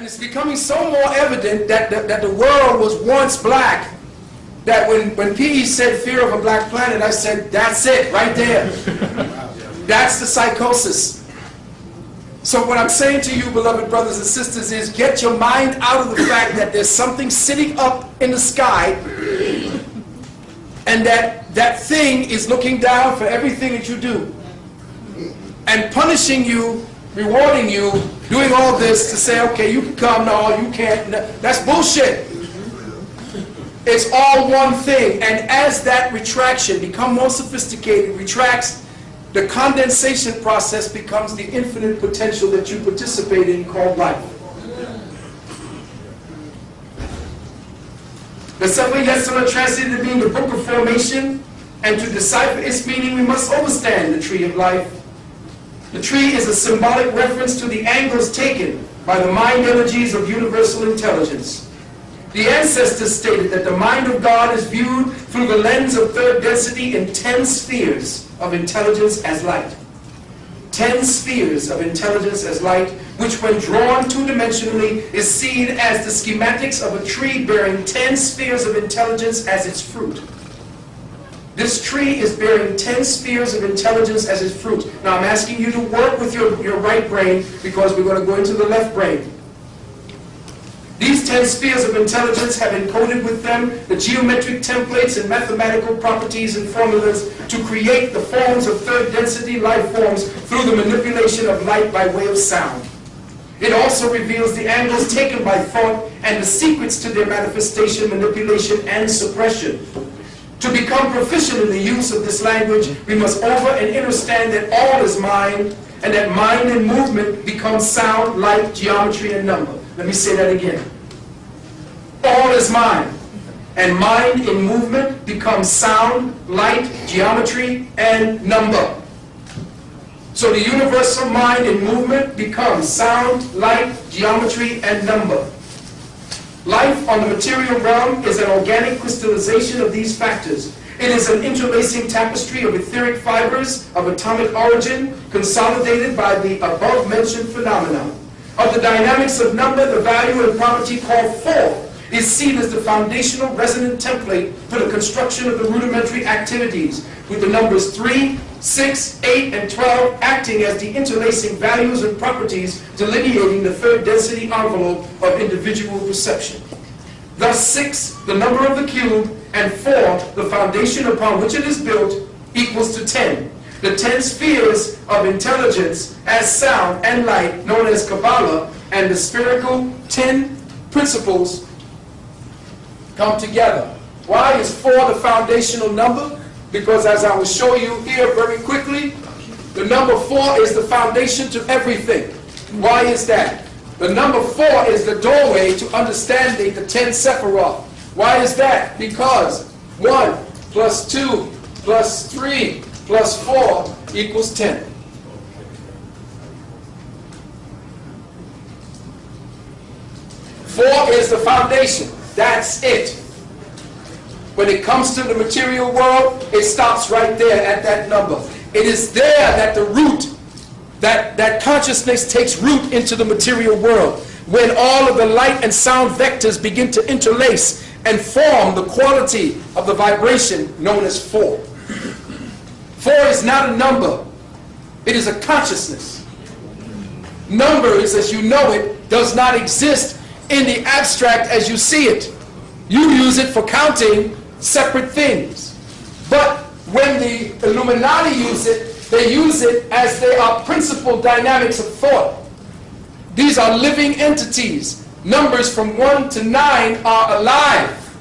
And it's becoming so more evident that the world was once black, that when P.E. said fear of a black planet, I said, that's it, right there. That's the psychosis. So what I'm saying to you, beloved brothers and sisters, is get your mind out of the fact that there's something sitting up in the sky, and that thing is looking down for everything that you do, and punishing you, rewarding you, doing all this to say, okay, you can come, no, you can't. No. That's bullshit. It's all one thing. And as that retraction becomes more sophisticated, retracts, the condensation process becomes the infinite potential that you participate in called life. The subway lesson translated to being the book of formation, and to decipher its meaning, we must understand the tree of life. The tree is a symbolic reference to the angles taken by the mind energies of universal intelligence. The ancestors stated that the mind of God is viewed through the lens of third density in 10 spheres of intelligence as light. 10 spheres of intelligence as light, which when drawn two-dimensionally is seen as the schematics of a tree bearing 10 spheres of intelligence as its fruit. This tree is bearing 10 spheres of intelligence as its fruit. Now I'm asking you to work with your right brain, because we're going to go into the left brain. These 10 spheres of intelligence have encoded with them the geometric templates and mathematical properties and formulas to create the forms of third density life forms through the manipulation of light by way of sound. It also reveals the angles taken by thought and the secrets to their manifestation, manipulation, and suppression. To become proficient in the use of this language, we must over and understand that all is mind, and that mind and movement become sound, light, geometry, and number. Let me say that again. All is mind, and mind in movement becomes sound, light, geometry, and number. So the universal mind in movement becomes sound, light, geometry, and number. Life on the material realm is an organic crystallization of these factors. It is an interlacing tapestry of etheric fibers of atomic origin, consolidated by the above-mentioned phenomena. Of the dynamics of number, the value and property called 4 is seen as the foundational resonant template for the construction of the rudimentary activities, with the numbers 3, 6, 8, and 12 acting as the interlacing values and properties delineating the third density envelope of individual perception. Thus 6, the number of the cube, and 4, the foundation upon which it is built, equals to 10. The 10 spheres of intelligence as sound and light, known as Kabbalah, and the spherical 10 principles come together. Why is 4 the foundational number? Because as I will show you here very quickly, the number 4 is the foundation to everything. Why is that? The number 4 is the doorway to understanding the 10 Sephiroth. Why is that? Because 1 plus 2 plus 3 plus 4 equals 10. Four is the foundation. That's it. When it comes to the material world, it stops right there at that number. It is there that the root, that consciousness takes root into the material world. When all of the light and sound vectors begin to interlace and form the quality of the vibration known as 4. 4 is not a number. It is a consciousness. Numbers, as you know it, does not exist in the abstract as you see it. You use it for counting separate things. But when the Illuminati use it, they use it as they are principal dynamics of thought. These are living entities. Numbers from 1 to 9 are alive.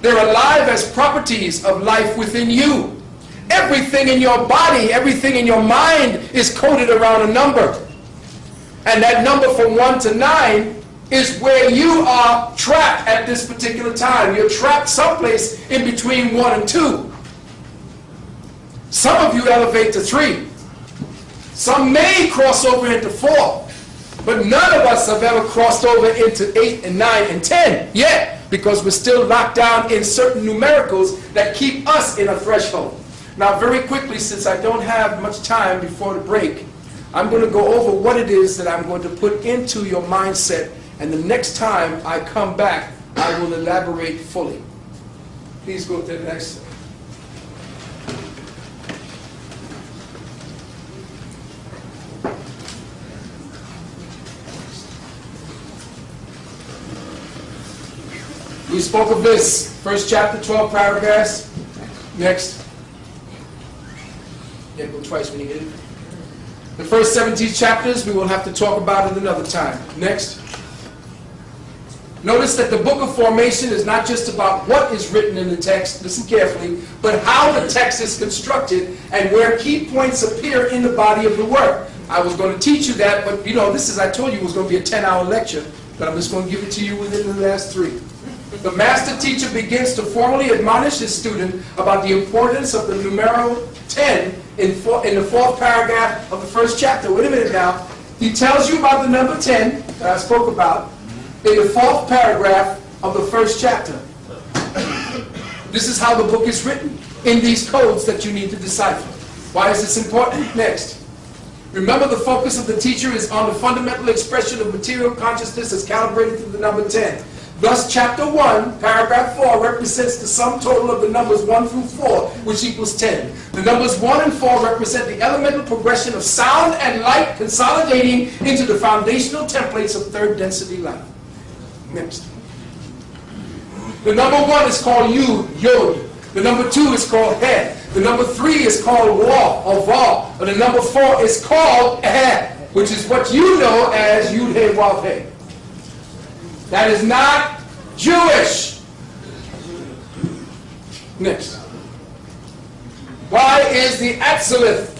They're alive as properties of life within you. Everything in your body, everything in your mind is coded around a number. And that number from 1 to 9 is where you are trapped at this particular time. You're trapped someplace in between 1 and 2. Some of you elevate to 3. Some may cross over into 4. But none of us have ever crossed over into 8 and 9 and 10 yet, because we're still locked down in certain numericals that keep us in a threshold. Now, very quickly, since I don't have much time before the break, I'm going to go over what it is that I'm going to put into your mindset, and the next time I come back, I will elaborate fully. Please go to the next. We spoke of this, first chapter, 12 paragraphs. Next. Yeah, go twice when you get it. The first 17 chapters, we will have to talk about it another time. Next. Notice that the book of formation is not just about what is written in the text, listen carefully, but how the text is constructed and where key points appear in the body of the work. I was going to teach you that, but you know, this is, I told you it was going to be a 10-hour lecture, but I'm just going to give it to you within the last 3. The master teacher begins to formally admonish his student about the importance of the numeral 10 in the 4th paragraph of the first chapter. Wait a minute now. He tells you about the number 10 that I spoke about in the 4th paragraph of the first chapter. This is how the book is written, in these codes that you need to decipher. Why is this important? Next. Remember, the focus of the teacher is on the fundamental expression of material consciousness as calibrated through the number 10. Thus, chapter 1, paragraph 4, represents the sum total of the numbers 1 through 4, which equals 10. The numbers 1 and 4 represent the elemental progression of sound and light consolidating into the foundational templates of third density light. Next. The number 1 is called Yod. The number 2 is called Head. The number 3 is called Wa or Va. And the number 4 is called Eh, which is what you know as Yud He Wav He. That is not Jewish. Next. Y is the Atziloth,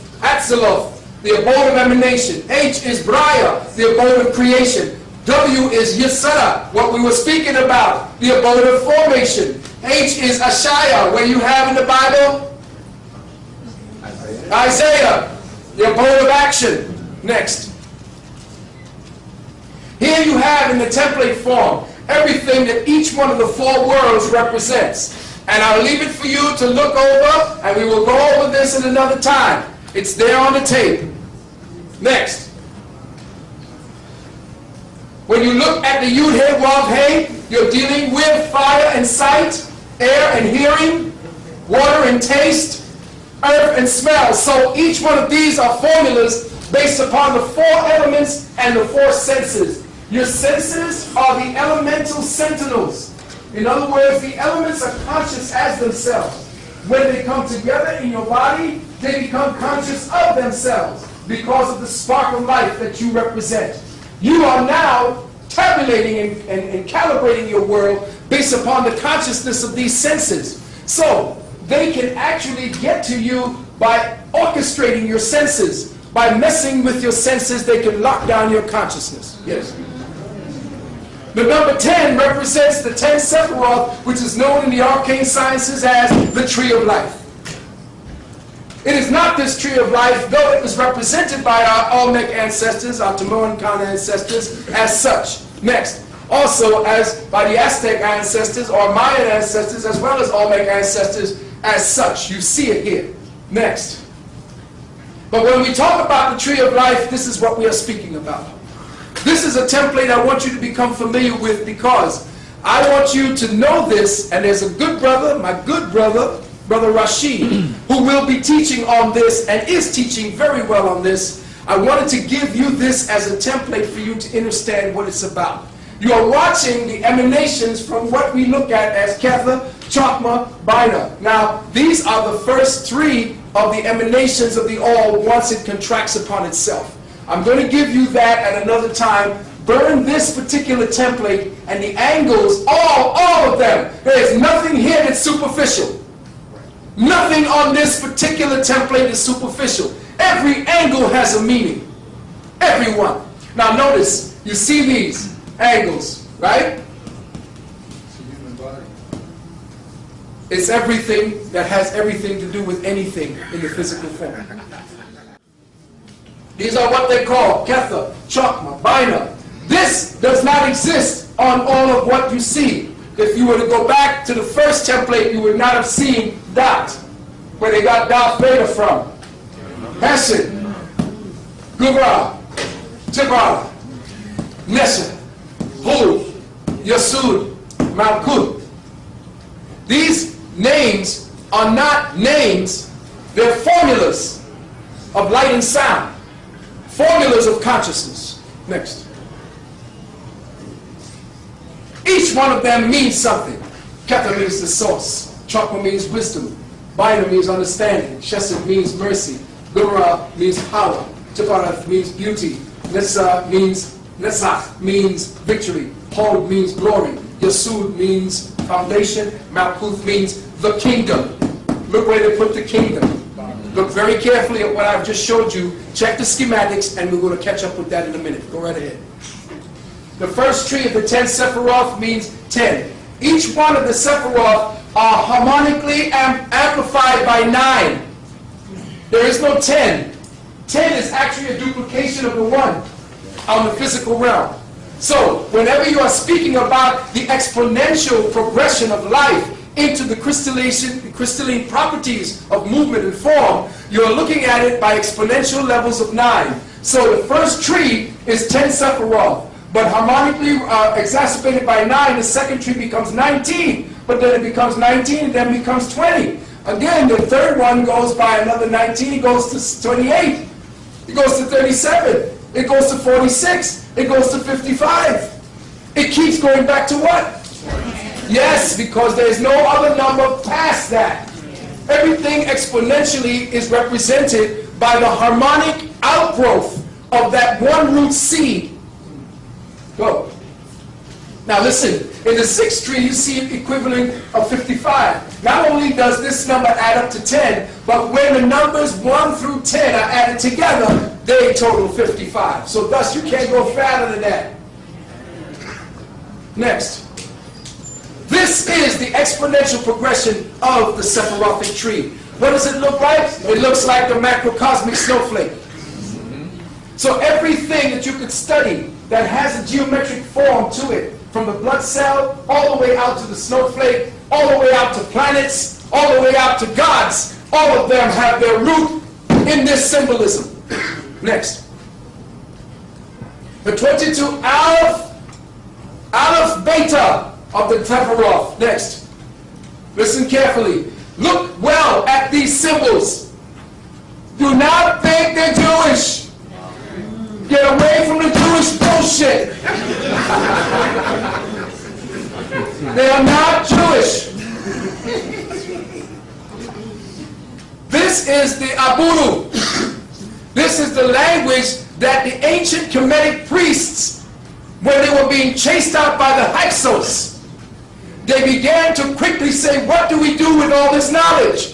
the abode of emanation. H is Braya, the abode of creation. W is Yesara, what we were speaking about, the abode of formation. H is Ashaya, where you have in the Bible? Isaiah, the abode of action. Next. Here you have in the template form everything that each one of the 4 worlds represents. And I'll leave it for you to look over, and we will go over this at another time. It's there on the tape. Next. When you look at the Yud He Wav He, you're dealing with fire and sight, air and hearing, water and taste, earth and smell. So each one of these are formulas based upon the 4 elements and the 4 senses. Your senses are the elemental sentinels. In other words, the elements are conscious as themselves. When they come together in your body, they become conscious of themselves because of the spark of life that you represent. You are now tabulating and calibrating your world based upon the consciousness of these senses. So, they can actually get to you by orchestrating your senses. By messing with your senses, they can lock down your consciousness. Yes. The number 10 represents the 10 Sephiroth, which is known in the arcane sciences as the tree of life. It is not this tree of life, though it was represented by our Olmec ancestors, our Tamuran ancestors, as such. Next. Also as by the Aztec ancestors or Mayan ancestors, as well as Olmec ancestors, as such. You see it here. Next. But when we talk about the tree of life, this is what we are speaking about. This is a template I want you to become familiar with, because I want you to know this, and there's a good brother, my good brother, Brother Rashid, who will be teaching on this and is teaching very well on this. I wanted to give you this as a template for you to understand what it's about. You are watching the emanations from what we look at as Ketha, Chokma, Bina. Now, these are the first 3 of the emanations of the all once it contracts upon itself. I'm going to give you that at another time. Burn this particular template and the angles, all of them. There is nothing here that's superficial. Nothing on this particular template is superficial. Every angle has a meaning. Every one. Now notice, you see these angles, right? It's everything that has everything to do with anything in the physical form. These are what they call Ketha, Chokma, Bina. This does not exist on all of what you see. If you were to go back to the first template, you would not have seen Dot, where they got Darth Vader from. Hesed. Gubra, Tibra, Nesha, Hul, Yasud, Malkut. These names are not names, they're formulas of light and sound, formulas of consciousness. Next. Each one of them means something. Keta means the source, Chakra means wisdom, Bina means understanding, Chesed means mercy, Gura means power, Tiparat means beauty, Nessa means Nesach means victory, Hod means glory, Yasud means foundation, Malkuth means the kingdom. Look where they put the kingdom. Look very carefully at what I've just showed you. Check the schematics, and we're going to catch up with that in a minute. Go right ahead. The first tree of the 10 Sephiroth means 10. Each one of the Sephiroth are harmonically amplified by 9. There is no 10. 10 is actually a duplication of the 1 on the physical realm. So, whenever you are speaking about the exponential progression of life into the crystalline properties of movement and form, you're looking at it by exponential levels of 9. So the first tree is 10 Sephiroth, but harmonically exacerbated by 9, the second tree becomes 19, but then it becomes 19 and then becomes 20. Again, the third one goes by another 19, it goes to 28, it goes to 37, it goes to 46, it goes to 55. It keeps going back to what? Yes, because there's no other number past that. Everything exponentially is represented by the harmonic outgrowth of that one root seed. Go. Now listen, in the sixth tree you see an equivalent of 55. Not only does this number add up to 10, but when the numbers 1 through 10 are added together, they total 55. So thus you can't go farther than that. Next. This is the exponential progression of the Sephirothic tree. What does it look like? It looks like the macrocosmic snowflake. So everything that you could study that has a geometric form to it, from the blood cell all the way out to the snowflake, all the way out to planets, all the way out to gods, all of them have their root in this symbolism. Next. The 22 Aleph Beta of the Sephiroth. Next. Listen carefully. Look well at these symbols. Do not think they're Jewish. Get away from the Jewish bullshit. They are not Jewish. This is the Aburu. This is the language that the ancient Kemetic priests, when they were being chased out by the Hyksos, they began to quickly say, what do we do with all this knowledge?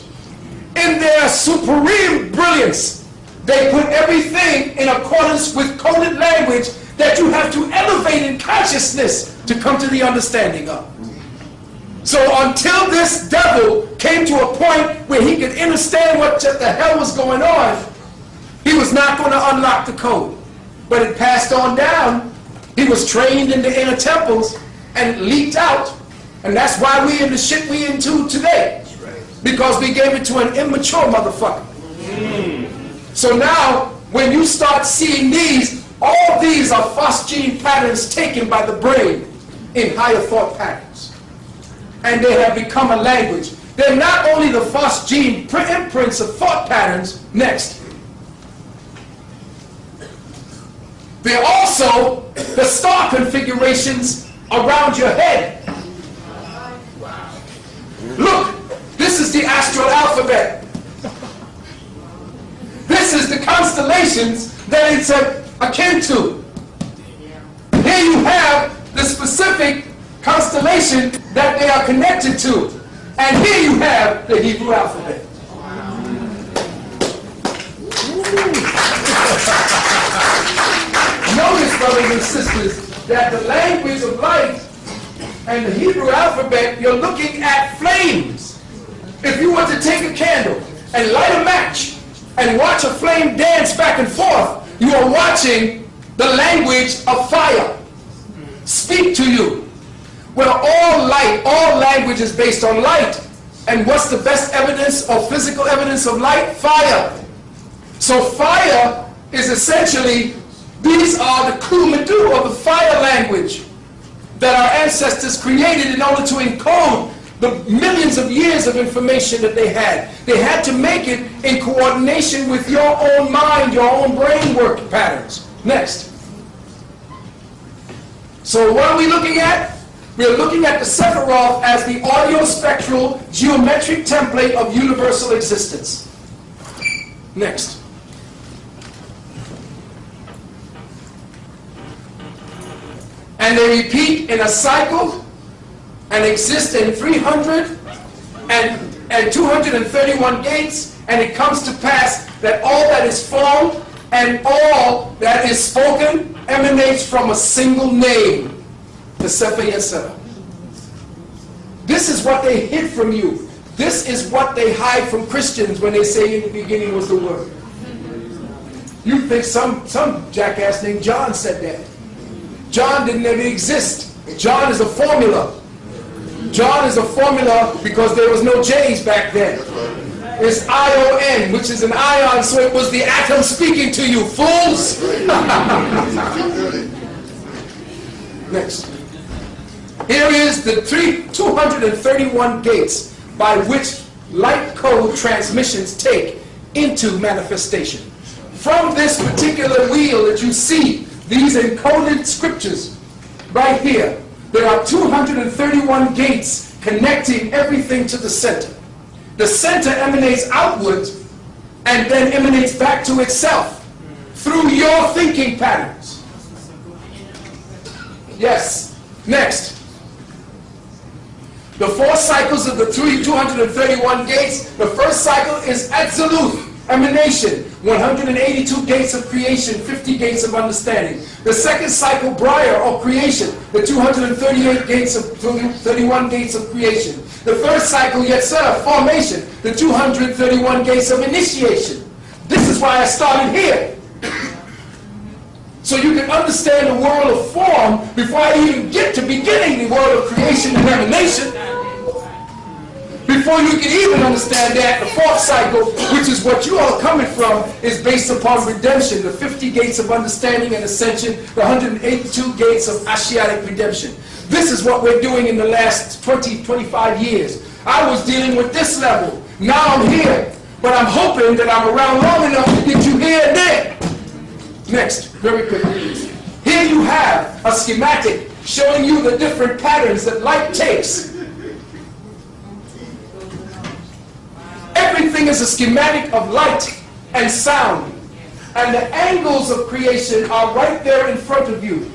In their supreme brilliance, they put everything in accordance with coded language that you have to elevate in consciousness to come to the understanding of. So until this devil came to a point where he could understand what the hell was going on, he was not going to unlock the code. But it passed on down. He was trained in the inner temples and leaked out. And that's why we in the shit we into today. Because we gave it to an immature motherfucker. So now, when you start seeing these, all these are phosgene patterns taken by the brain in higher thought patterns. And they have become a language. They're not only the phosgene imprints of thought patterns, next. They're also the star configurations around your head. Look, this is the astral alphabet. This is the constellations that it's akin to. Here you have the specific constellation that they are connected to. And here you have the Hebrew alphabet. Notice, brothers and sisters, that the language of light and the Hebrew alphabet, you're looking at flames. If you were to take a candle and light a match and watch a flame dance back and forth, you are watching the language of fire speak to you. Well, all light, all language is based on light. And what's the best evidence or physical evidence of light? Fire. So fire is essentially, these are the kumedu, or the fire language, that our ancestors created in order to encode the millions of years of information that they had. They had to make it in coordination with your own mind, your own brain work patterns. Next. So what are we looking at? We're looking at the Sephiroth as the audio-spectral geometric template of universal existence. Next. And they repeat in a cycle and exist in 300 and 231 gates, and it comes to pass that all that is formed and all that is spoken emanates from a single name, the Sefer Yetzirah. This is what they hid from you. This is what they hide from Christians when they say in the beginning was the Word. You think some jackass named John said that. John didn't ever exist. John is a formula. John is a formula because there was no J's back then. It's I-O-N, which is an ion, so it was the atom speaking to you, fools! Next. Here is the 231 gates by which light code transmissions take into manifestation. From this particular wheel that you see, these encoded scriptures right here, there are 231 gates connecting everything to the center. The center emanates outwards and then emanates back to itself through your thinking patterns. Yes. Next. The 4 cycles of the 231 gates. The first cycle is Atziluth, emanation, 182 gates of creation, 50 gates of understanding. The second cycle, Briar, or creation, the 238 gates of 31 gates of creation. The third cycle, Yetzirah, formation, the 231 gates of initiation. This is why I started here. So you can understand the world of form before I even get to beginning the world of creation and emanation. Before you can even understand that, the fourth cycle, which is what you all are coming from, is based upon redemption, the 50 gates of understanding and ascension, the 182 gates of Ashiatic redemption. This is what we're doing in the last 20, 25 years. I was dealing with this level. Now I'm here. But I'm hoping that I'm around long enough to get you here and there. Next, very quickly. Here you have a schematic showing you the different patterns that light takes. Everything is a schematic of light and sound. And the angles of creation are right there in front of you.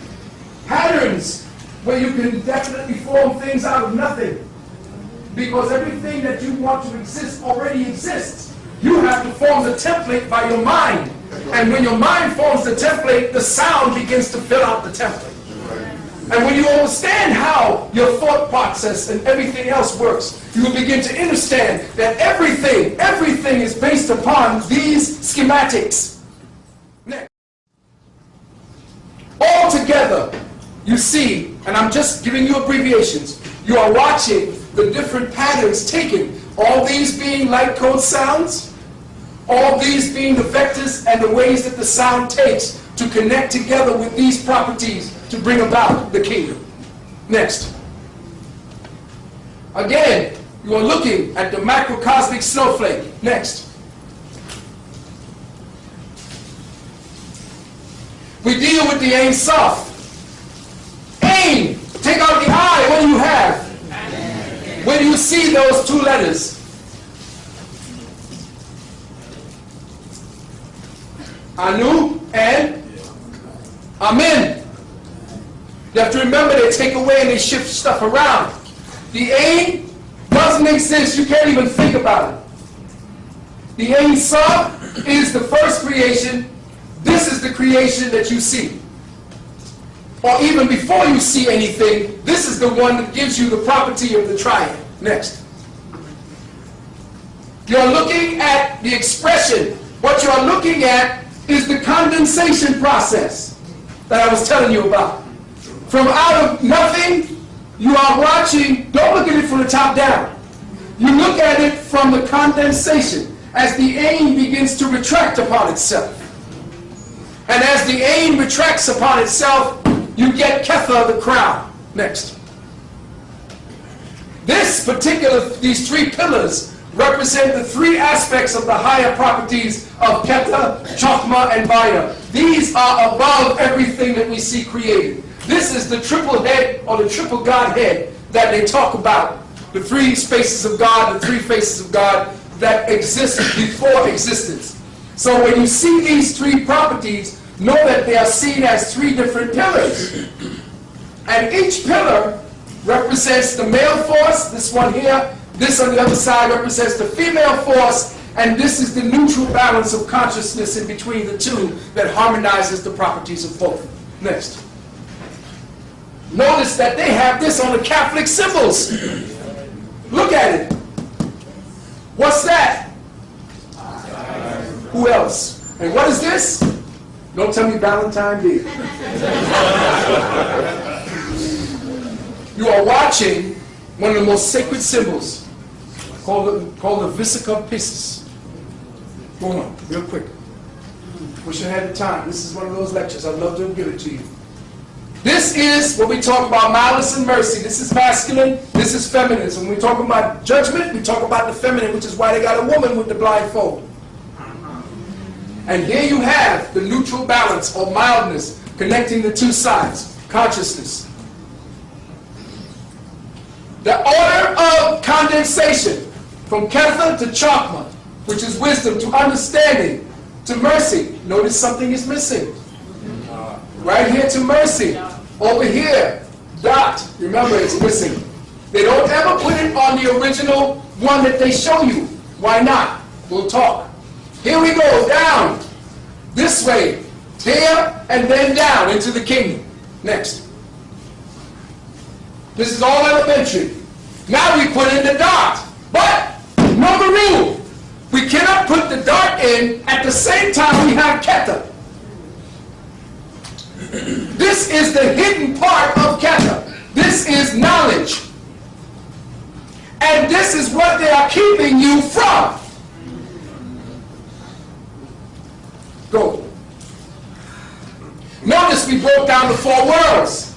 Patterns where you can definitely form things out of nothing. Because everything that you want to exist already exists. You have to form the template by your mind. And when your mind forms the template, the sound begins to fill out the template. And when you understand how your thought process and everything else works, you will begin to understand that everything is based upon these schematics. Next. All together, you see, and I'm just giving you abbreviations, you are watching the different patterns taken, all these being light code sounds, all these being the vectors and the ways that the sound takes to connect together with these properties to bring about the kingdom. Next. Again, you are looking at the macrocosmic snowflake. Next. We deal with the Ein Sof. Ein, take out the I, what do you have? When do you see those 2 letters? Anu and Amen. You have to remember they take away and they shift stuff around. The Ein doesn't exist. You can't even think about it. The Ein Sof is the first creation. This is the creation that you see. Or even before you see anything, this is the one that gives you the property of the triad. Next. You're looking at the expression. What you're looking at is the condensation process that I was telling you about. From out of nothing, you are watching, don't look at it from the top down. You look at it from the condensation as the Ein begins to retract upon itself. And as the ain retracts upon itself, you get Ketha, the crown. Next. These three pillars represent the three aspects of the higher properties of Ketha, Chokma, and Bina. These are above everything that we see created. This is the triple head or the triple Godhead that they talk about. The three spaces of God, the three faces of God that exist before existence. So when you see these three properties, know that they are seen as three different pillars. And each pillar represents the male force, this one here. This on the other side represents the female force, and this is the neutral balance of consciousness in between the two that harmonizes the properties of both. Next. Notice that they have this on the Catholic symbols. Look at it. What's that? Who else? And what is this? Don't tell me Valentine did. You are watching one of the most sacred symbols called the Vesica Piscis. Go on, real quick. Wish I had the time. This is one of those lectures. I'd love to give it to you. This is what we talk about malice and mercy. This is masculine, this is feminine. So when we talk about judgment, we talk about the feminine, which is why they got a woman with the blindfold. And here you have the neutral balance or mildness connecting the two sides, consciousness. The order of condensation from Ketha to Chokma, which is wisdom, to understanding, to mercy. Notice something is missing. Right here to mercy. Over here, dot. Remember, it's missing. They don't ever put it on the original one that they show you. Why not? We'll talk. Here we go, down. This way. Here and then down into the kingdom. Next. This is all elementary. Now we put in the dot. But, remember rule. We cannot put the dot in at the same time we have Ketha. This is the hidden part of Ketha. This is knowledge. And this is what they are keeping you from. Go. Notice we broke down the four worlds.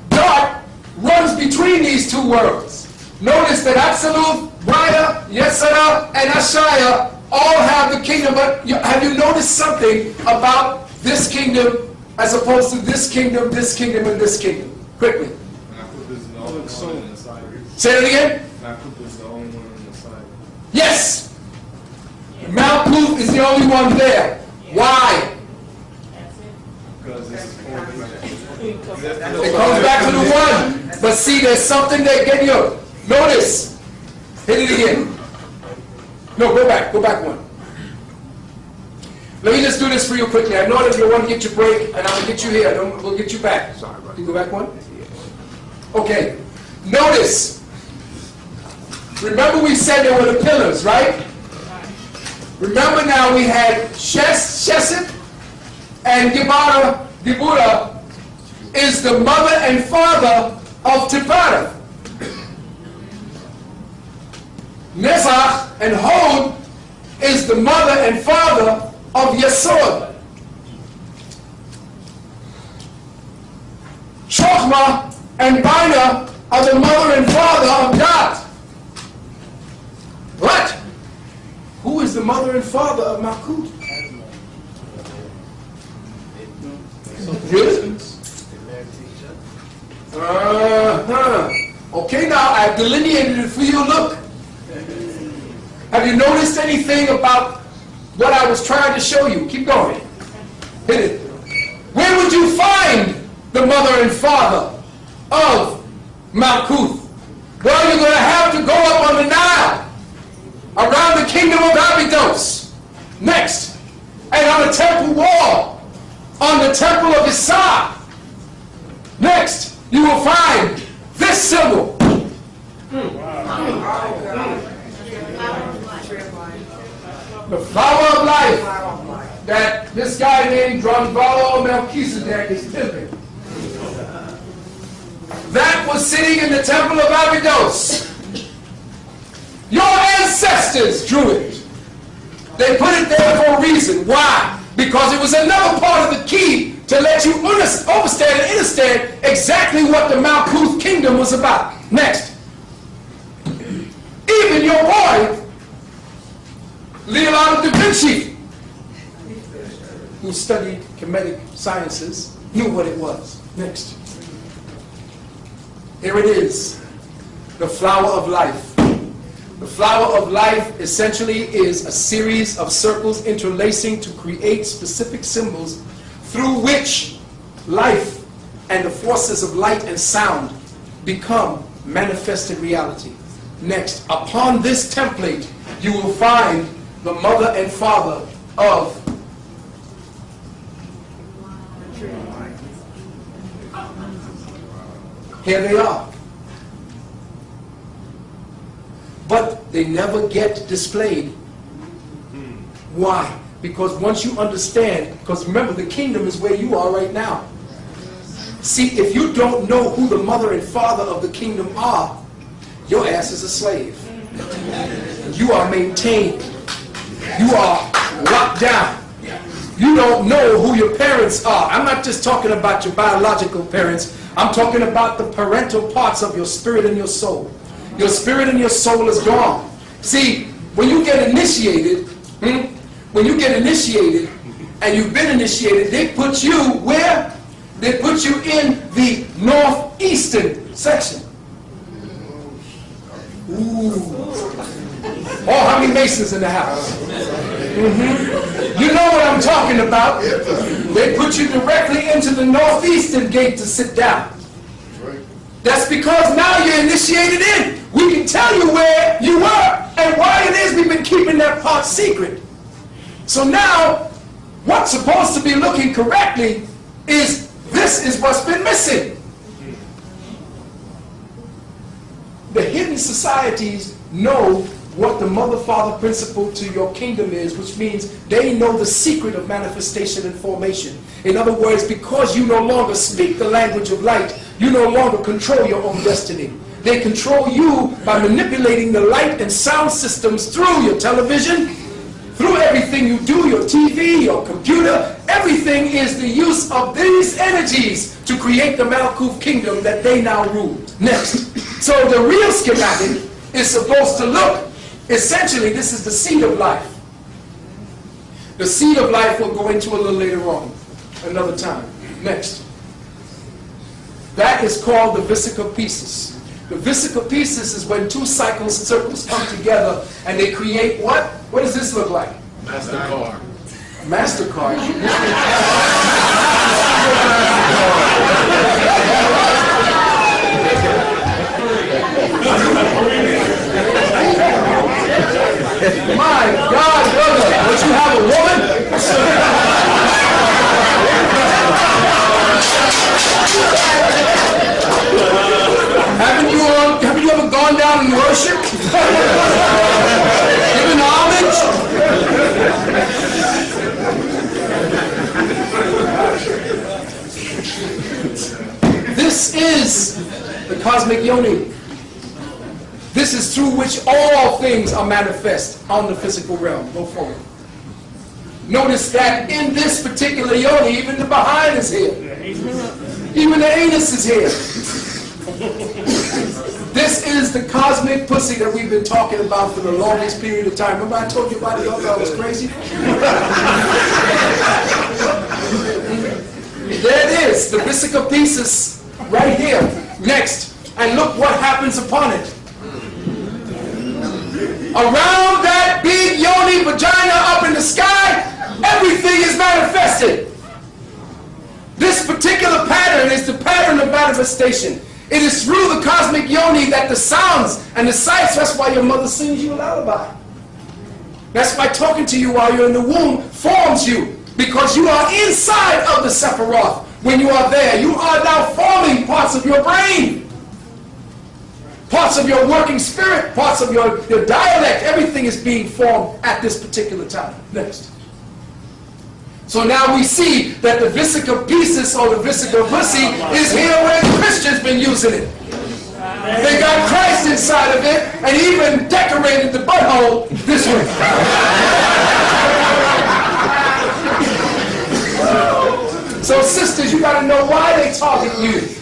Dot runs between these two worlds. Notice that Absolute, Raya, Yesara, and Ashaya all have the kingdom, but have you noticed something about this kingdom as opposed to this kingdom, and this kingdom? Quickly. Say it again. Yes. Malkuth is the only one there. Why? It comes back to the one. But see, there's something that get you. Notice. Hit it again. No, go back one. Let me just do this for you quickly. I know that you want to get your break, and I'm going to get you here. We'll get you back. Sorry, can you go back one? Okay. Notice. Remember we said there were the pillars, right? Remember now we had Sheset and Gibura is the mother and father of Tipara. Nezach and Hod is the mother and father of Yesod. Chokma and Bina are the mother and father of God. What? Who is the mother and father of Malkuth? Really? Okay, now I've delineated it for you. Look. Have you noticed anything about what I was trying to show you? Keep going. Hit it. Where would you find the mother and father of Malkuth? Well, you're going to have to go up on the Nile, around the kingdom of Abydos. Next. And on the temple wall, on the temple of Isa. Next, you will find this symbol. The flower of life that this guy named Drunvalo Melchizedek is pimping. That was sitting in the temple of Abydos. Your ancestors drew it. They put it there for a reason. Why? Because it was another part of the key to let you understand and understand exactly what the MER-KA-BA kingdom was about. Next. Even your boy, Leonardo da Vinci, who studied comedic sciences, knew what it was. Next. Here it is, the flower of life. The flower of life essentially is a series of circles interlacing to create specific symbols through which life and the forces of light and sound become manifested reality. Next, upon this template, you will find the mother and father of here they are. But they never get displayed. Why? Because once you understand, because remember, the kingdom is where you are right now. See, if you don't know who the mother and father of the kingdom are, your ass is a slave. You are maintained. You are locked down. You don't know who your parents are. I'm not just talking about your biological parents. I'm talking about the parental parts of your spirit and your soul. Your spirit and your soul is gone. See, when you get initiated, and you've been initiated, they put you where? They put you in the northeastern section. Ooh. Oh, how many Masons in the house? You know what I'm talking about. They put you directly into the northeastern gate to sit down. That's because now you're initiated in. We can tell you where you were and why it is we've been keeping that part secret. So now, what's supposed to be looking correctly is this is what's been missing. The hidden societies know what the mother-father principle to your kingdom is, which means they know the secret of manifestation and formation. In other words, because you no longer speak the language of light, you no longer control your own destiny. They control you by manipulating the light and sound systems through your television, through everything you do, your TV, your computer. Everything is the use of these energies to create the MER-KA-BA kingdom that they now rule. Next. So the real schematic is supposed to look, essentially, this is the seed of life. The seed of life we'll go into a little later on, another time. Next. That is called the vesica piscis. The vesica piscis is when two circles come together and they create what? What does this look like? MasterCard. MasterCard. My God, brother, don't you have a woman? Haven't you ever gone down and worshiped? Given homage? This is the cosmic yoni. This is through which all things are manifest on the physical realm. Go forward. Notice that in this particular yoni, even the behind is here. Even the anus is here. This is the cosmic pussy that we've been talking about for the longest period of time. Remember I told you about it, y'all thought I was crazy? There it is, the vesica piscis, right here. Next, and look what happens upon it. Around that big yoni vagina up in the sky, everything is manifested. This particular pattern is the pattern of manifestation. It is through the cosmic yoni that the sounds and the sights, that's why your mother sings you a lullaby. That's why talking to you while you're in the womb forms you. Because you are inside of the Sephiroth. When you are there, you are now forming parts of your brain. Parts of your working spirit, parts of your dialect, everything is being formed at this particular time. Next. So now we see that the vesica piscis or the vesica pussy is here where the Christians been using it. They got Christ inside of it and even decorated the butthole this way. So sisters, you got to know why they target you.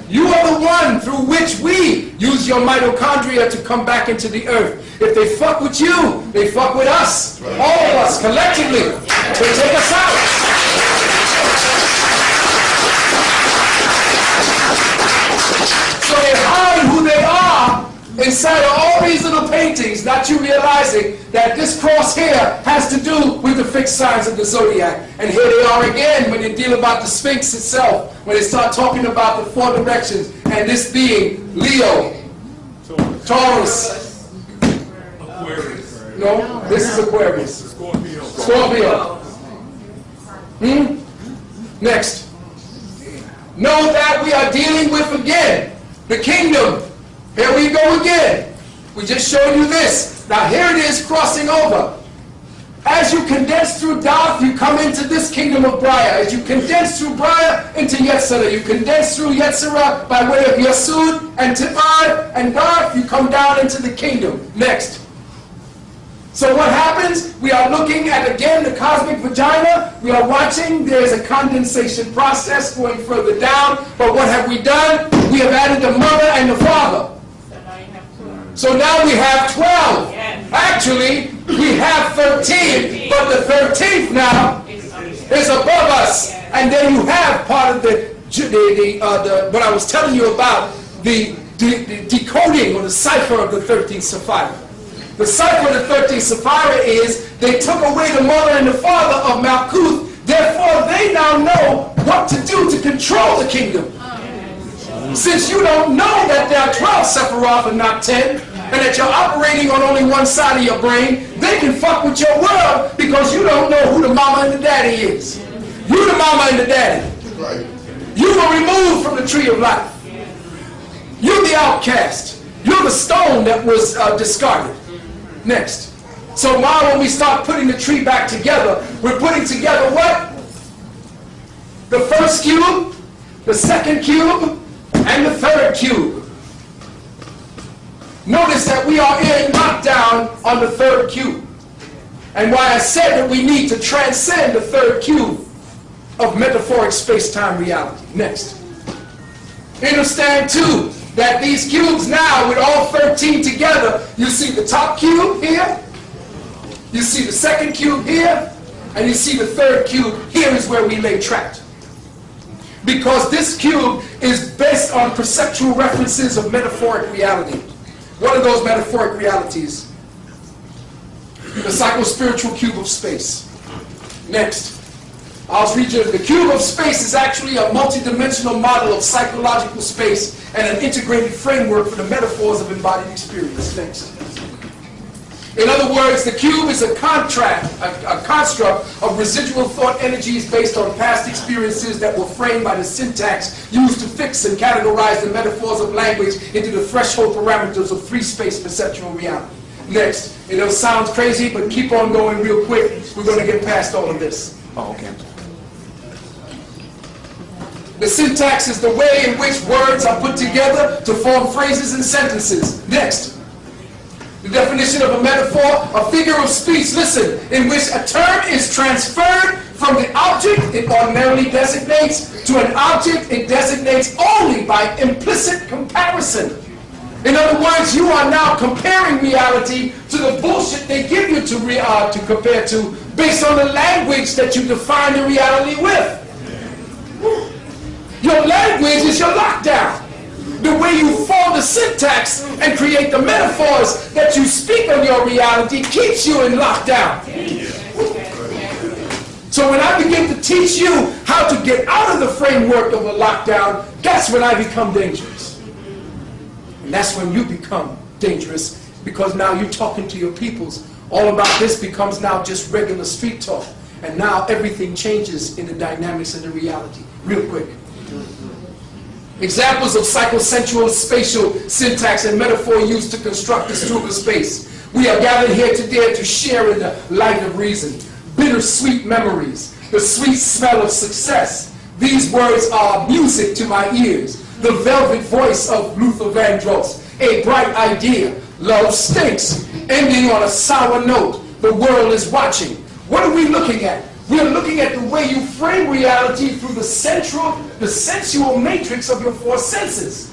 You are the one through which we use your mitochondria to come back into the earth. If they fuck with you, they fuck with us. All of us, collectively. They take us out. So they hide who they are inside of all these little paintings, not you realizing that this cross here has to do with the fixed signs of the Zodiac. And here they are again when they deal about the Sphinx itself, when they start talking about the 4 directions, and this being Leo, Taurus, Aquarius. No, this is Aquarius. Scorpio. Next. Know that we are dealing with, again, the kingdom. Here we go again. We just showed you this. Now here it is crossing over. As you condense through Darth, you come into this kingdom of Briar. As you condense through Briar into Yetzirah, you condense through Yetzirah by way of Yesud and Tifar and Darth, you come down into the kingdom. Next. So what happens? We are looking at, again, the cosmic vagina. We are watching. There's a condensation process going further down. But what have we done? We have added the mother and the father. So now we have 12. Actually, we have 13. But the 13th now is above us. And then you have part of the what I was telling you about, the decoding or the cipher of the 13th Sapphira. The cipher of the 13th Sapphira is they took away the mother and the father of Malkuth. Therefore, they now know what to do to control the kingdom. Since you don't know that there are 12 Sephiroth and not 10, and that you're operating on only one side of your brain, they can fuck with your world because you don't know who the mama and the daddy is. You the mama and the daddy. You were removed from the tree of life. You're the outcast. You're the stone that was discarded. Next. So now when we start putting the tree back together, we're putting together what? The first cube, the second cube, and the third cube. Notice that we are in lockdown on the third cube. And why I said that we need to transcend the third cube of metaphoric space-time reality. Next. Understand too that these cubes now, with all 13 together, you see the top cube here, you see the second cube here, and you see the third cube. Here is where we lay trapped. Because this cube is based on perceptual references of metaphoric reality. What are those metaphoric realities? The psycho-spiritual cube of space. Next. I'll read you. The cube of space is actually a multidimensional model of psychological space and an integrated framework for the metaphors of embodied experience. Next. In other words, the cube is a construct of residual thought energies based on past experiences that were framed by the syntax used to fix and categorize the metaphors of language into the threshold parameters of free space perceptual reality. Next. It sounds crazy, but keep on going real quick. We're going to get past all of this. Oh, okay. The syntax is the way in which words are put together to form phrases and sentences. Next. The definition of a metaphor, a figure of speech, listen, in which a term is transferred from the object it ordinarily designates to an object it designates only by implicit comparison. In other words, you are now comparing reality to the bullshit they give you to compare to based on the language that you define the reality with. Your language is your lockdown. The way you form the syntax and create the metaphors that you speak on your reality keeps you in lockdown. So when I begin to teach you how to get out of the framework of a lockdown, that's when I become dangerous. And that's when you become dangerous, because now you're talking to your peoples. All about this becomes now just regular street talk. And now everything changes in the dynamics and the reality. Real quick. Examples of psychosensual spatial syntax and metaphor used to construct this truth space. We are gathered here today to share in the light of reason. Bittersweet memories, the sweet smell of success. These words are music to my ears. The velvet voice of Luther Vandross. A bright idea. Love stinks. Ending on a sour note. The world is watching. What are we looking at? We're looking at the way you frame reality through the sensual matrix of your four senses.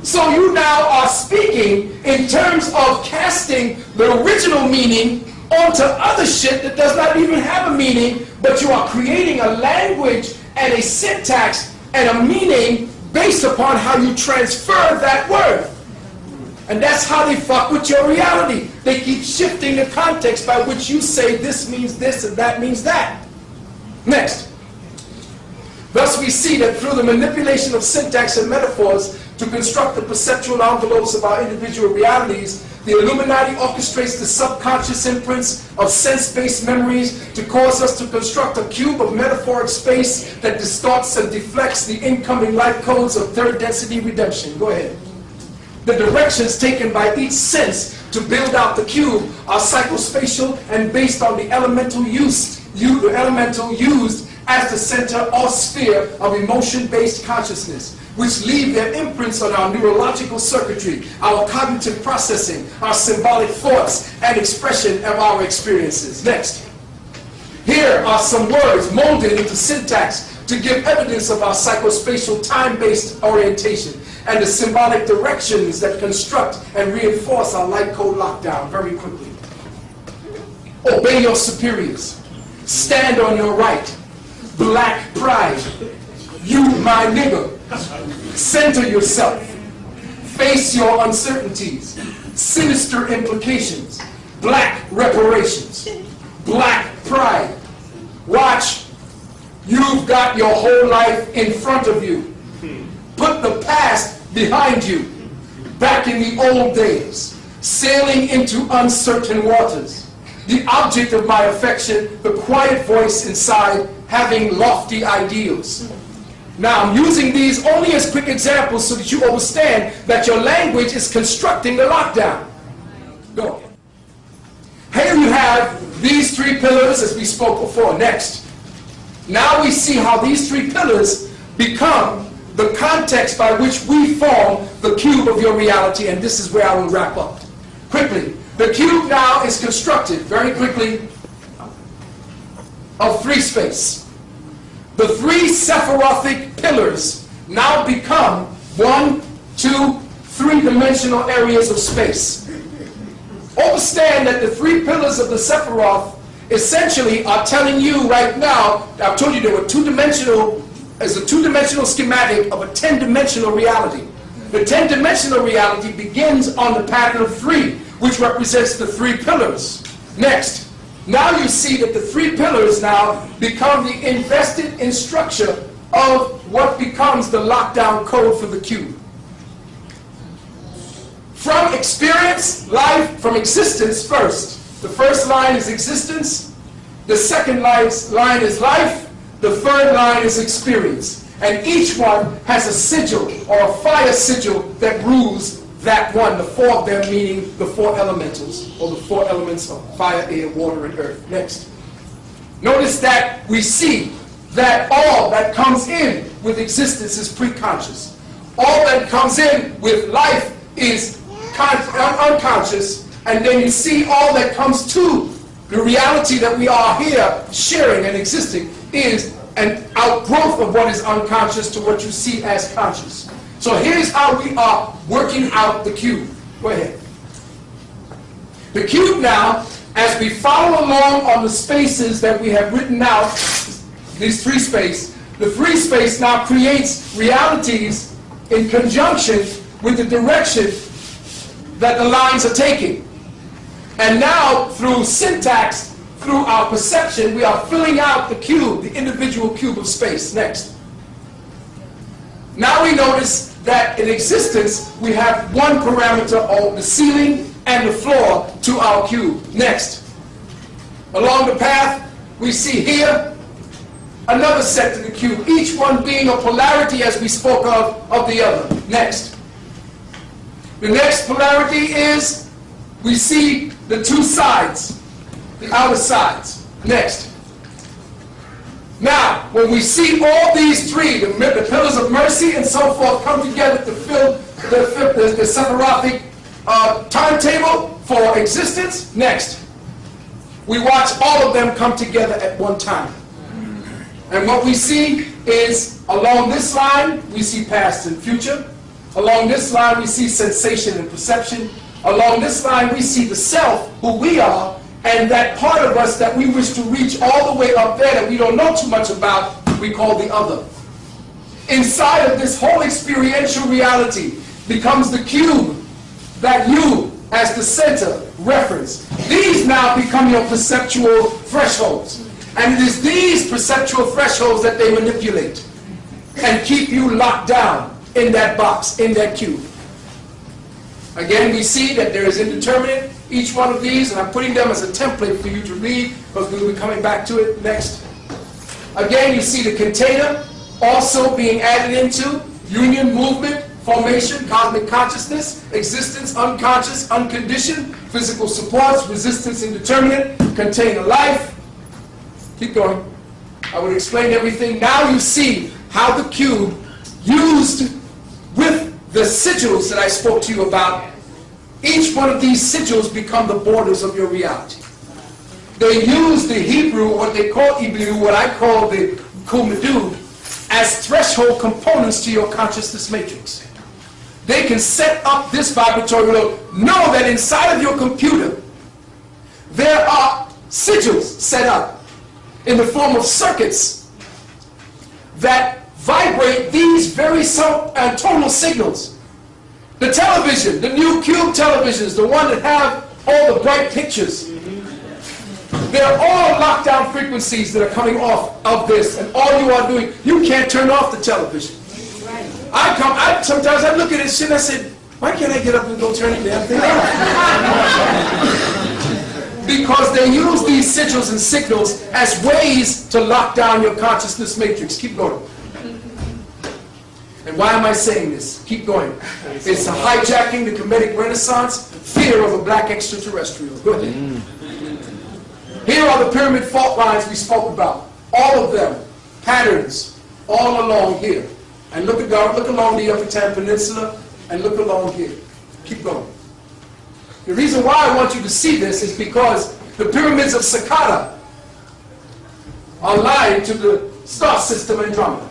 So you now are speaking in terms of casting the original meaning onto other shit that does not even have a meaning, but you are creating a language and a syntax and a meaning based upon how you transfer that word. And that's how they fuck with your reality. They keep shifting the context by which you say this means this and that means that. Next. Thus we see that through the manipulation of syntax and metaphors to construct the perceptual envelopes of our individual realities, the Illuminati orchestrates the subconscious imprints of sense-based memories to cause us to construct a cube of metaphoric space that distorts and deflects the incoming light codes of third density redemption. Go ahead. The directions taken by each sense to build out the cube are psychospatial and based on the elemental used as the center or sphere of emotion-based consciousness, which leave their imprints on our neurological circuitry, our cognitive processing, our symbolic thoughts, and expression of our experiences. Next. Here are some words molded into syntax to give evidence of our psychospatial time-based orientation and the symbolic directions that construct and reinforce our light code lockdown very quickly. Obey your superiors. Stand on your right. Black pride. You my nigga. Center yourself. Face your uncertainties. Sinister implications. Black reparations. Black pride. Watch. You've got your whole life in front of you. Put the past behind you. Back in the old days. Sailing into uncertain waters. The object of my affection, the quiet voice inside, having lofty ideals. Now, I'm using these only as quick examples so that you understand that your language is constructing the lockdown. Go. Here you have these three pillars as we spoke before. Next. Now we see how these three pillars become the context by which we form the cube of your reality, and this is where I will wrap up. Quickly. The cube now is constructed, very quickly, of three space. The three Sephirothic pillars now become 1, 2, 3-dimensional areas of space. Understand that the three pillars of the Sephiroth essentially are telling you right now, I've told you they were two-dimensional, as a two-dimensional schematic of a 10-dimensional reality. The 10-dimensional reality begins on the pattern of 3, which represents the three pillars. Next, now you see that the three pillars now become the invested in structure of what becomes the lockdown code for the cube. From experience, life, from existence first. The first line is existence, the second line is life, the third line is experience. And each one has a sigil or a fire sigil that rules that one, the four of them meaning the four elementals, or the four elements of fire, air, water, and earth. Next. Notice that we see that all that comes in with existence is preconscious. All that comes in with life is unconscious, and then you see all that comes to the reality that we are here sharing and existing is an outgrowth of what is unconscious to what you see as conscious. So here's how we are working out the cube. Go ahead. The cube now, as we follow along on the spaces that we have written out, these three space, the three space now creates realities in conjunction with the direction that the lines are taking. And now through syntax, through our perception, we are filling out the cube, the individual cube of space. Next. Now we notice that in existence, we have one parameter of the ceiling and the floor to our cube. Next. Along the path, we see here another set to the cube, each one being a polarity as we spoke of the other. Next. The next polarity is we see the two sides, the outer sides. Next. Now, when we see all these three, the pillars of mercy and so forth, come together to fill the Sephirothic timetable for existence. Next. we watch all of them come together at one time. And what we see is, along this line, we see past and future. Along this line, we see sensation and perception. Along this line, we see the self, who we are, and that part of us that we wish to reach all the way up there that we don't know too much about, we call the other. Inside of this whole experiential reality becomes the cube that you, as the center, reference. These now become your perceptual thresholds. And it is these perceptual thresholds that they manipulate and keep you locked down in that box, in that cube. Again, we see that there is indeterminate, each one of these, and I'm putting them as a template for you to read, because we'll be coming back to it next. Again, you see the container also being added into union, movement, formation, cosmic consciousness, existence, unconscious, unconditioned, physical supports, resistance, indeterminate, container life. Keep going. I would explain everything. Now you see how the cube, used with the sigils that I spoke to you about, each one of these sigils become the borders of your reality. They use the Hebrew, what they call Iblu, what I call the Kumadu, as threshold components to your consciousness matrix. They can set up this vibratory load. Know that inside of your computer, there are sigils set up in the form of circuits that vibrate these very tonal signals. The television, the new cube televisions, the one that have all the bright pictures, they're all lockdown frequencies that are coming off of this, and all you are doing, you can't turn off the television. Sometimes I look at this shit and I said, why can't I get up and go turn the damn thing on? Because they use these sigils and signals as ways to lock down your consciousness matrix. Keep going. And why am I saying this? Keep going. It's a hijacking the Kemetic Renaissance, fear of a black extraterrestrial. Go ahead. Here are the pyramid fault lines we spoke about. All of them. Patterns. All along here. And look along the Yucatan Peninsula, and look along here. Keep going. The reason why I want you to see this is because the pyramids of Sakata are aligned to the star system Andromeda.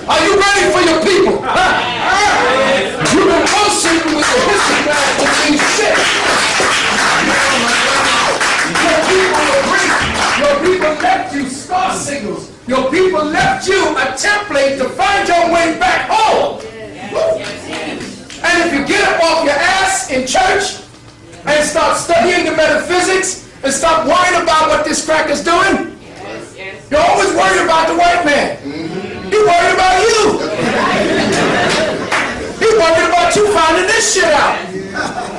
Are you ready for your people? You've been bullshitting with the histogram of these shit. Your people left you star signals. Your people left you a template to find your way back home. And if you get up off your ass in church and start studying the metaphysics and stop worrying about what this cracker's doing, you're always worried about the white man. He's worried about you. He's worried about you finding this shit out.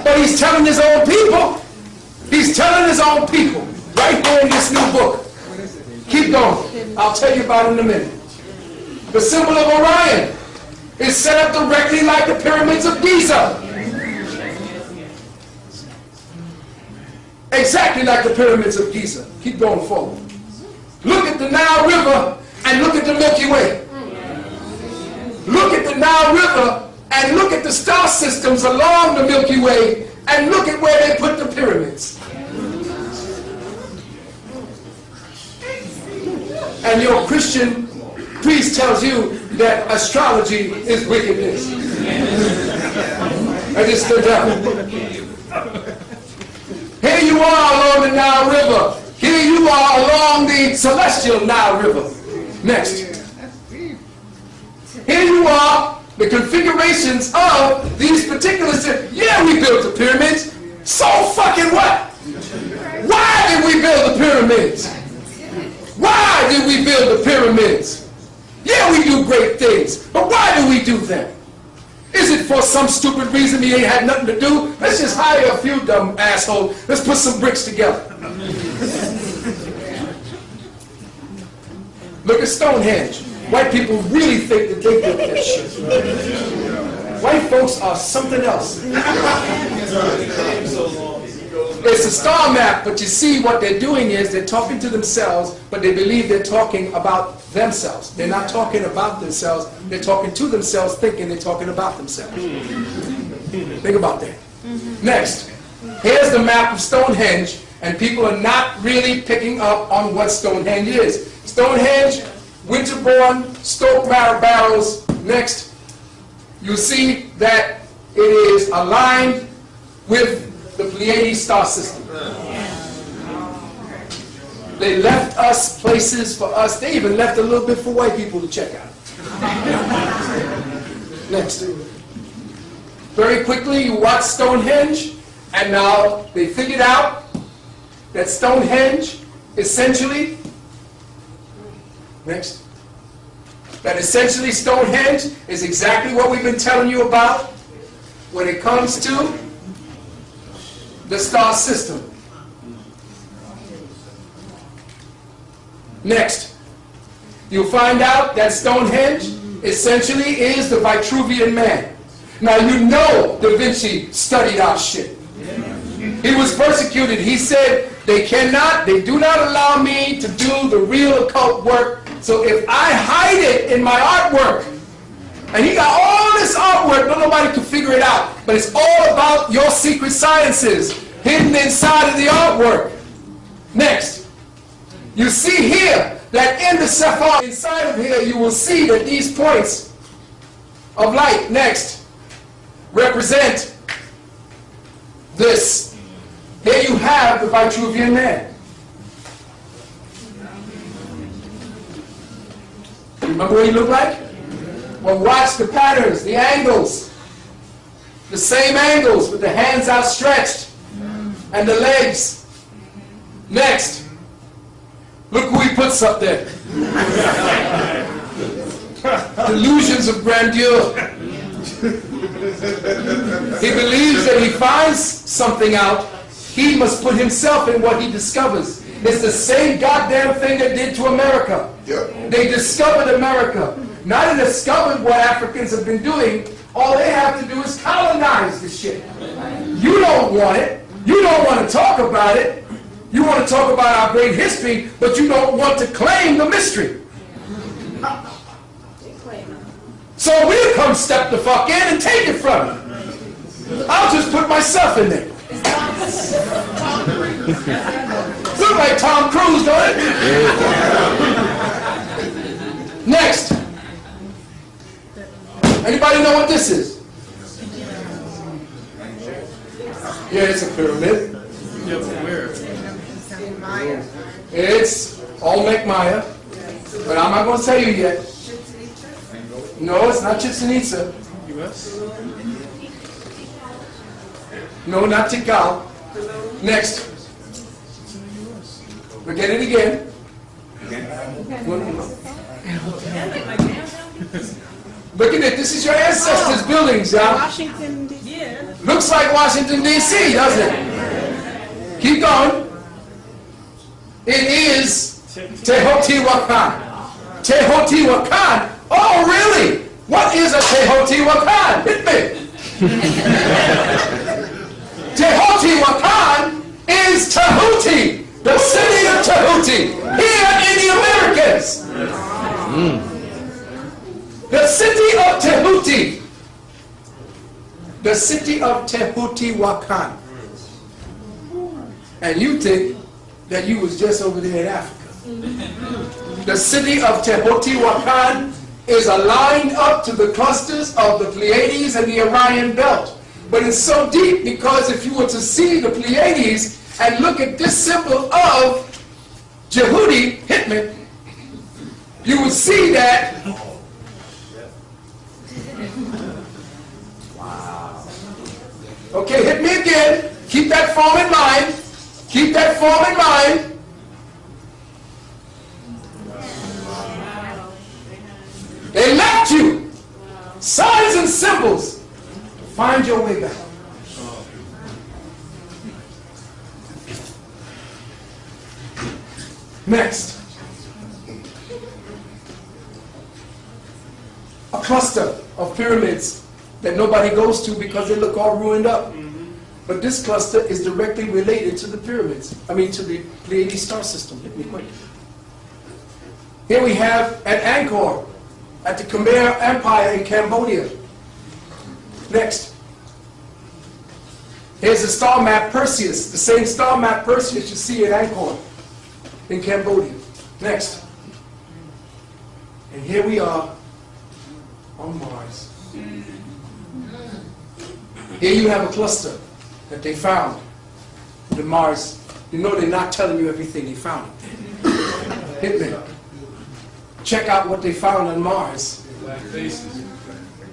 But he's telling his own people. He's telling his own people. Right here in this new book. Keep going. I'll tell you about it in a minute. The symbol of Orion is set up directly like the pyramids of Giza. Exactly like the pyramids of Giza. Keep going forward. Look at the Nile River and look at the Milky Way. Look at the Nile River and look at the star systems along the Milky Way and look at where they put the pyramids. And your Christian priest tells you that astrology is wickedness. I just stood down. Here you are along the Nile River. Here you are along the celestial Nile River. Next. Here you are, the configurations of these particular cities. Yeah, we built the pyramids. So fucking what? Why did we build the pyramids? Why did we build the pyramids? Yeah, we do great things, but why do we do them? Is it for some stupid reason we ain't had nothing to do? Let's just hire a few dumb assholes. Let's put some bricks together. Look at Stonehenge. White people really think that they built that shit. White folks are something else. It's a star map, but you see what they're doing is they're talking to themselves, but they believe they're talking about themselves. They're not talking about themselves. They're talking to themselves, thinking they're talking about themselves. Think about that. Next, here's the map of Stonehenge, and people are not really picking up on what Stonehenge is. Stonehenge, winter-born, stone barrels. Next, you see that it is aligned with the Pleiades star system. They left us places for us. They even left a little bit for white people to check out. Next. Very quickly, you watch Stonehenge, and now they figured out that Stonehenge essentially, next, that essentially Stonehenge is exactly what we've been telling you about when it comes to the star system. Next, you'll find out that Stonehenge essentially is the Vitruvian man. Now you know Da Vinci studied our shit. He was persecuted. He said, they do not allow me to do the real occult work, so if I hide it in my artwork, and he got all this artwork, but nobody can figure it out, but it's all about your secret sciences hidden inside of the artwork. Next, you see here that in the Sephar, inside of here, you will see that these points of light, next, represent this. Here you have the Vitruvian man. Remember what he looked like? Well, watch the patterns, the angles. The same angles with the hands outstretched and the legs. Next, look who he puts up there. Delusions of grandeur. He believes that he finds something out, he must put himself in what he discovers. It's the same goddamn thing they did to America. Yep. They discovered America. Now they discovered what Africans have been doing. All they have to do is colonize the shit. You don't want it. You don't want to talk about it. You want to talk about our great history, but you don't want to claim the mystery. So we'll come step the fuck in and take it from you. I'll just put myself in there. Look like Tom Cruise, don't it? Next. Anybody know what this is? Yeah, it's a pyramid. It's Olmec Maya, but I'm not going to tell you yet. No, it's not Chichen Itza. No, not Tikal. Next. Look at it again. Look at it. This is your ancestors' buildings, y'all. Washington, D.C. Looks like Washington, D.C., doesn't it? Keep going. It is Teotihuacan. Teotihuacan? Oh, really? What is a Teotihuacan? Hit me. Teotihuacan is Tahuti, the city of Tahuti, here in the Americas. The city of Tahuti. The city of Teotihuacan. And you think that you was just over there in Africa. The city of Teotihuacan is aligned up to the clusters of the Pleiades and the Orion belt. But it's so deep because if you were to see the Pleiades and look at this symbol of Jehudi, hit me, you would see that. Wow. Okay, hit me again. Keep that form in mind. Keep that form in mind. They left you signs and symbols. Find your way back. Next. A cluster of pyramids that nobody goes to because they look all ruined up. But this cluster is directly related to the pyramids. I mean to the Pleiades star system. Hit me quick. Here we have at Angkor, at the Khmer Empire in Cambodia. Next. Here's the star map Perseus, the same star map Perseus you see in Angkor in Cambodia. Next. And here we are on Mars. Here you have a cluster that they found. The Mars. You know they're not telling you everything they found. Hit me. Check out what they found on Mars.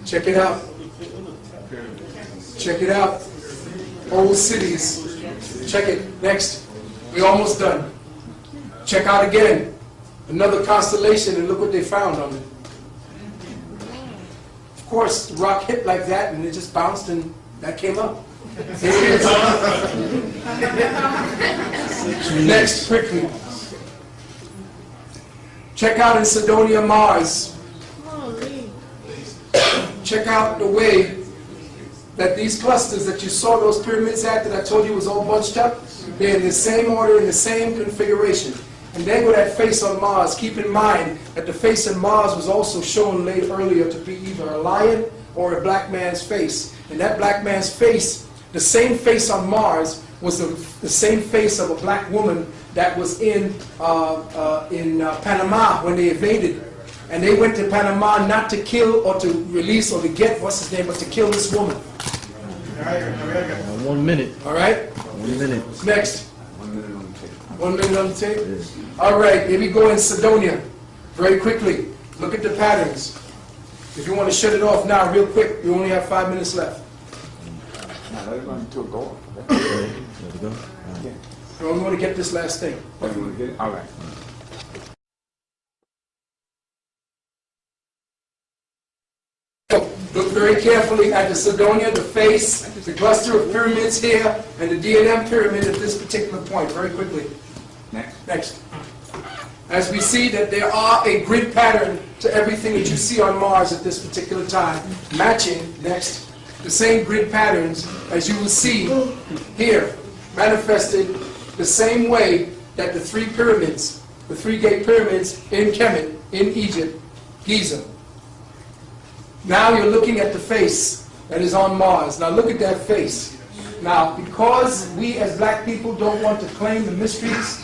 Check it out. Check it out. Old cities. Check it. Next. We're almost done. Check out again. Another constellation, and look what they found on it. Of course, the rock hit like that, and it just bounced, and that came up. Here it is. Next, quickly. Check out in Sidonia, Mars. Check out the way that these clusters that you saw those pyramids at that I told you was all bunched up, they're in the same order, in the same configuration. And then with that face on Mars, keep in mind that the face on Mars was also shown earlier to be either a lion or a black man's face. And that black man's face, the same face on Mars, was the same face of a black woman that was in Panama when they invaded. And they went to Panama not to kill or to release or to get, what's his name, but to kill this woman. 1 minute. All right? 1 minute. Next. 1 minute on the tape. 1 minute on the tape? Yes. All right, here we go in Sidonia. Very quickly. Look at the patterns. If you want to shut it off now, real quick, you only have 5 minutes left. Now, let it run to a goal. Let it go. We only want to get this last thing. Oh, you want to get it? All right. Look very carefully at the Sidonia, the face, the cluster of pyramids here, and the D&M pyramid at this particular point. Very quickly. Next. As we see that there are a grid pattern to everything that you see on Mars at this particular time, matching, next, the same grid patterns as you will see here, manifested the same way that the three pyramids, the three-gate pyramids in Kemet, in Egypt, Giza. Now you're looking at the face that is on Mars. Now look at that face. Now, because we as black people don't want to claim the mysteries,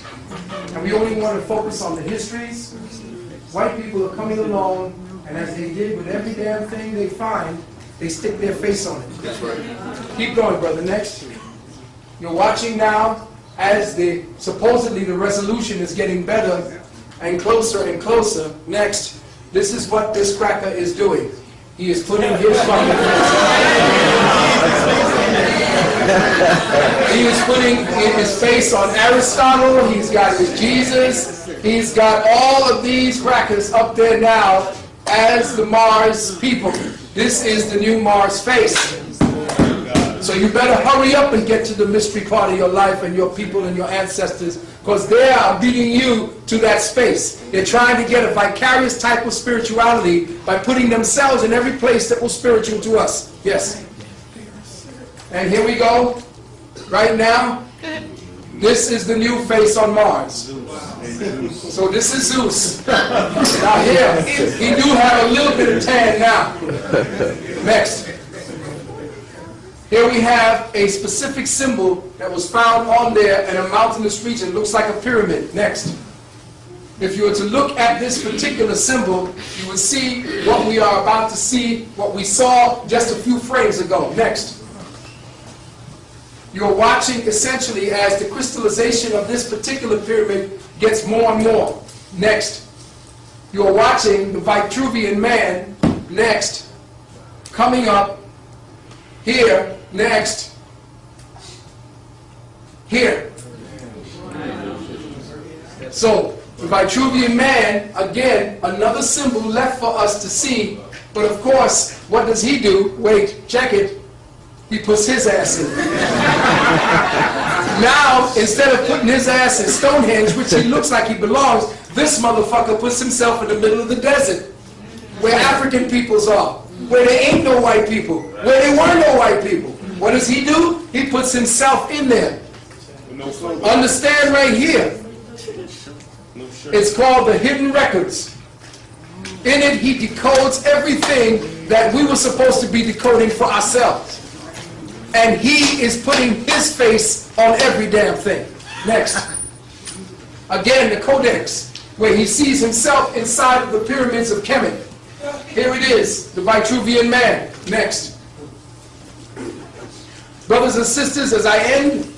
and we only want to focus on the histories, white people are coming along, and as they did with every damn thing they find, they stick their face on it. That's right. Keep going, brother. Next. You're watching now as supposedly the resolution is getting better and closer and closer. Next. This is what this cracker is doing. He is putting his fucking He is putting his face on Aristotle. He's got his Jesus. He's got all of these crackers up there now as the Mars people. This is the new Mars face. So you better hurry up and get to the mystery part of your life and your people and your ancestors, because they are leading you to that space. They're trying to get a vicarious type of spirituality by putting themselves in every place that was spiritual to us. Yes. And here we go. Right now, this is the new face on Mars. So this is Zeus. Now here, he do have a little bit of tan now. Next. Here we have a specific symbol that was found on there in a mountainous region. Looks like a pyramid. Next. If you were to look at this particular symbol, you would see what we are about to see, what we saw just a few frames ago. Next. You're watching essentially as the crystallization of this particular pyramid gets more and more. Next. You're watching the Vitruvian man, next, coming up here, next, here. So, the Vitruvian man, again, another symbol left for us to see, but of course, what does he do? Wait, check it. He puts his ass in. Now, instead of putting his ass in Stonehenge, which he looks like he belongs, this motherfucker puts himself in the middle of the desert, where African peoples are, where there ain't no white people, where there were no white people. What does he do? He puts himself in there. Understand right here. It's called the Hidden Records. In it, he decodes everything that we were supposed to be decoding for ourselves. and he is putting his face on every damn thing. Next. Again, the Codex, where he sees himself inside of the pyramids of Kemet. Here it is, the Vitruvian man. Next. Brothers and sisters, as I end,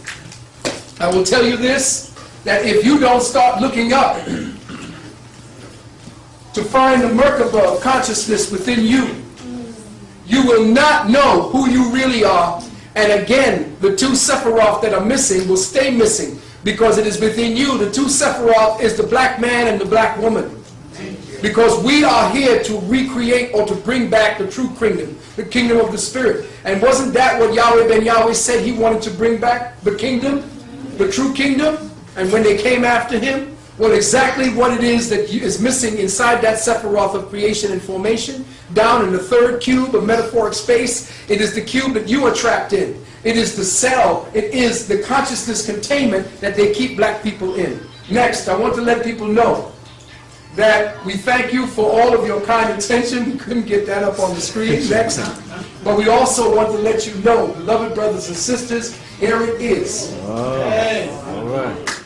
I will tell you this, that if you don't start looking up to find the MER-KA-BA consciousness within you, you will not know who you really are. And again, the two Sephiroth that are missing will stay missing, because it is within you. The two Sephiroth is the black man and the black woman. Because we are here to recreate or to bring back the true kingdom, the kingdom of the Spirit. And wasn't that what Yahweh ben Yahweh said he wanted to bring back? The kingdom, the true kingdom? And when they came after him, well, exactly what it is that is missing inside that Sephiroth of creation and formation, down in the third cube of metaphoric space, it is the cube that you are trapped in. It is the cell, it is the consciousness containment that they keep black people in. Next, I want to let people know that we thank you for all of your kind attention. We couldn't get that up on the screen. Next. But we also want to let you know, beloved brothers and sisters, here it is. All right.